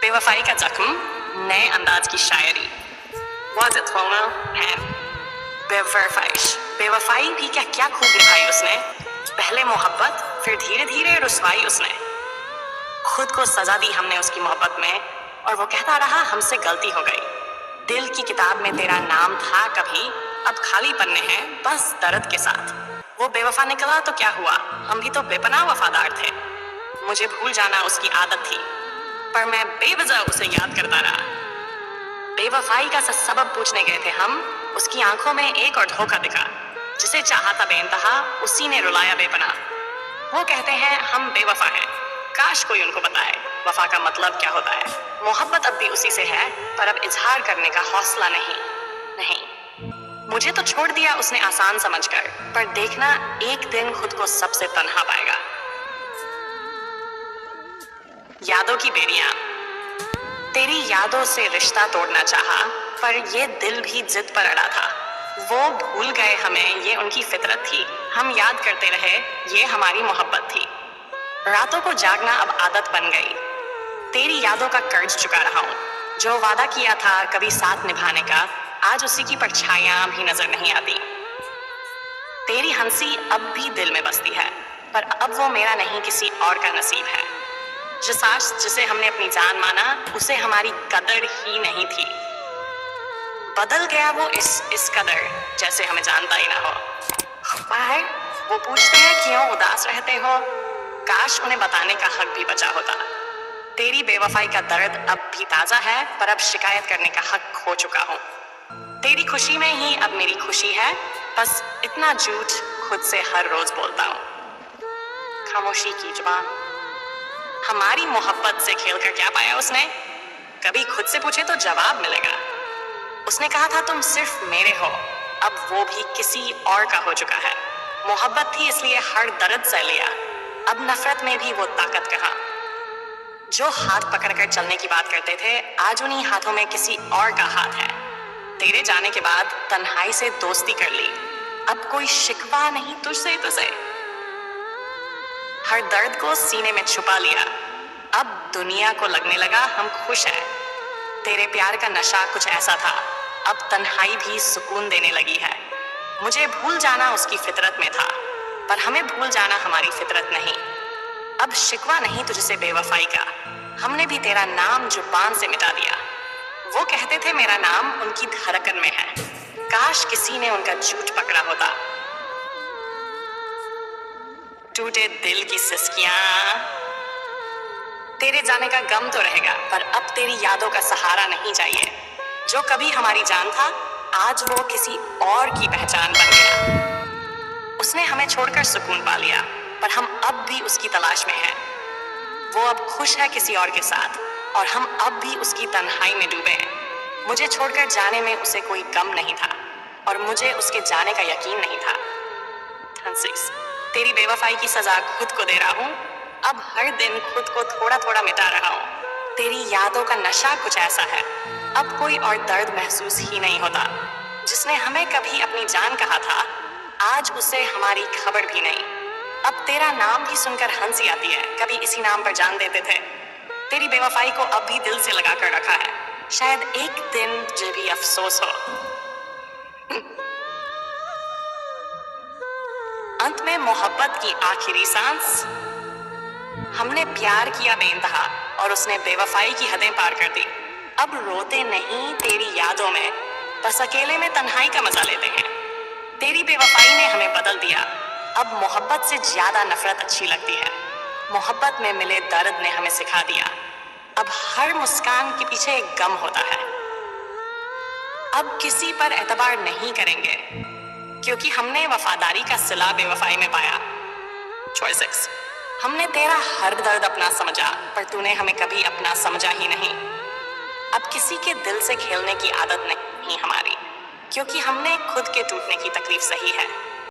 बेवफाई का जख्म, नए अंदाज की शायरी। Was it Thelma? Man. बेवफाई भी क्या खूब निभाई उसने। पहले मोहब्बत, फिर धीरे धीरे रुसवाई उसने। खुद को सजा दी हमने उसकी मोहब्बत में, और वो कहता रहा हमसे गलती हो गई। दिल की किताब में तेरा नाम था कभी, अब खाली पन्ने हैं बस दर्द के साथ। वो बेवफा निकला तो क्या हुआ, हम भी तो बेपनाह वफादार थे। मुझे भूल जाना उसकी आदत थी, पर मैं बेवजह उसे याद करता रहा। बेवफाई का सबब पूछने गए थे हम, उसकी आंखों में एक और धोखा दिखा। जिसे चाहा था बेइंतहा, उसी ने रुलाया बेपनाह। वो कहते हैं हम बेवफा हैं, काश कोई उनको बताए वफा का मतलब क्या होता है। मोहब्बत अब भी उसी से है, पर अब इजहार करने का हौसला नहीं। मुझे तो छोड़ दिया उसने आसान समझकर, पर देखना एक दिन खुद को सबसे तन्हा पाएगा। यादों की बेड़ियां। तेरी यादों से रिश्ता तोड़ना चाहा, पर ये दिल भी जिद पर अड़ा था। वो भूल गए हमें, ये उनकी फितरत थी। हम याद करते रहे, ये हमारी मोहब्बत थी। रातों को जागना अब आदत बन गई। तेरी यादों का कर्ज चुका रहा हूँ। जो वादा किया था कभी साथ निभाने का, आज उसी की परछाइयां भी नजर नहीं आती। तेरी हंसी अब भी दिल में बसती है, पर अब वो मेरा नहीं किसी और का नसीब है। जिसे हमने अपनी जान माना, उसे हमारी कदर ही नहीं थी। बदल गया वो इस कदर, जैसे हमें जानता ही ना हो। है वो पूछते हैं क्यों उदास रहते हो, काश उन्हें बताने का हक भी बचा होता। तेरी बेवफाई का दर्द अब भी ताजा है, पर अब शिकायत करने का हक खो चुका हूँ। तेरी खुशी में ही अब मेरी खुशी है, बस इतना झूठ खुद से हर रोज बोलता हूँ। खामोशी की जुबान। हमारी मोहब्बत से खेलकर क्या पाया उसने, कभी खुद से पूछे तो जवाब मिलेगा। उसने कहा था तुम सिर्फ मेरे हो, अब वो भी किसी और का हो चुका है। मोहब्बत थी इसलिए हर दर्द सह लिया, अब नफरत में भी वो ताकत कहाँ। जो हाथ पकड़कर चलने की बात करते थे, आज उन्हीं हाथों में किसी और का हाथ है। तेरे जाने के बाद तन्हाई से दोस्ती कर ली, अब कोई शिकवा नहीं तुझसे तुझे। हर दर्द को सीने में छुपा लिया, अब दुनिया को लगने लगा हम खुश हैं। तेरे प्यार का नशा कुछ ऐसा था, अब तन्हाई भी सुकून देने लगी है। मुझे भूल जाना उसकी फितरत में था, पर हमें भूल जाना हमारी फितरत नहीं। अब शिकवा नहीं तुझसे बेवफाई का, हमने भी तेरा नाम जुबान से मिटा दिया। वो कहते थे मेरा नाम उनकी धड़कन में है, काश किसी ने उनका झूठ पकड़ा होता। टूटे दिल की सिसकियां। तेरे जाने का गम तो रहेगा, पर अब तेरी यादों का सहारा नहीं चाहिए। जो कभी हमारी जान था, आज वो किसी और की पहचान बन गया। उसने हमें छोड़कर सुकून पा लिया, पर हम अब भी उसकी तलाश में हैं। वो अब खुश है किसी और के साथ, और हम अब भी उसकी तन्हाई में डूबे हैं। मुझे छोड़कर जाने में उसे कोई गम नहीं था, और मुझे उसके जाने का यकीन नहीं था। तेरी बेवफाई की सजा खुद को दे रहा हूँ, अब हर दिन खुद को थोड़ा थोड़ा मिटा रहा हूँ। तेरी यादों का नशा कुछ ऐसा है, अब कोई और दर्द महसूस ही नहीं होता। जिसने हमें कभी अपनी जान कहा था, आज उसे हमारी खबर भी नहीं। अब तेरा नाम भी सुनकर हंसी आती है, कभी इसी नाम पर जान देते थे। तेरी बेवफाई को अब भी दिल से लगा कर रखा है, शायद एक दिन तुझे भी अफसोस हो। अंत में मोहब्बत की आखिरी सांस। हमने प्यार किया बेइंतहा, और उसने बेवफाई की हदें पार कर दी। अब रोते नहीं तेरी यादों में, बस अकेले में तन्हाई का मजा लेते हैं। तेरी बेवफाई ने हमें बदल दिया, अब मोहब्बत से ज्यादा नफरत अच्छी लगती है। मोहब्बत में मिले दर्द ने हमें सिखा दिया, अब हर मुस्कान के पीछे एक गम होता है। अब किसी पर एतबार नहीं करेंगे, क्योंकि हमने वफादारी का सिला बेवफाई में पाया। चॉइसेस। हमने तेरा हर दर्द अपना समझा, पर तूने हमें कभी अपना समझा ही नहीं। अब किसी के दिल से खेलने की आदत नहीं हमारी, क्योंकि हमने खुद के टूटने की तकलीफ सही है।